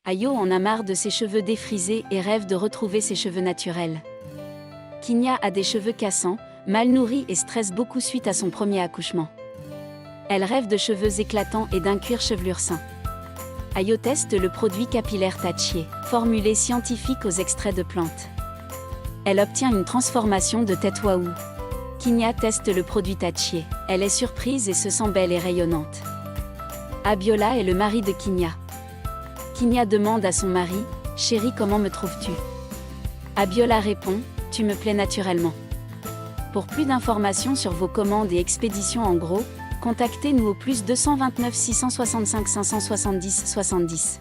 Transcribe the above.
Ayo en a marre de ses cheveux défrisés et rêve de retrouver ses cheveux naturels. Kinya a des cheveux cassants, mal nourris et stresse beaucoup suite à son premier accouchement. Elle rêve de cheveux éclatants et d'un cuir chevelure sain. Ayo teste le produit capillaire Tachier, formulé scientifique aux extraits de plantes. Elle obtient une transformation de tête waouh. Kinya teste le produit Tachier. Elle est surprise et se sent belle et rayonnante. Abiola est le mari de Kinya. Kinya demande à son mari, « Chérie, comment me trouves-tu » Abiola répond, « Tu me plais naturellement ». Pour plus d'informations sur vos commandes et expéditions en gros, contactez-nous au +229 665 570 70.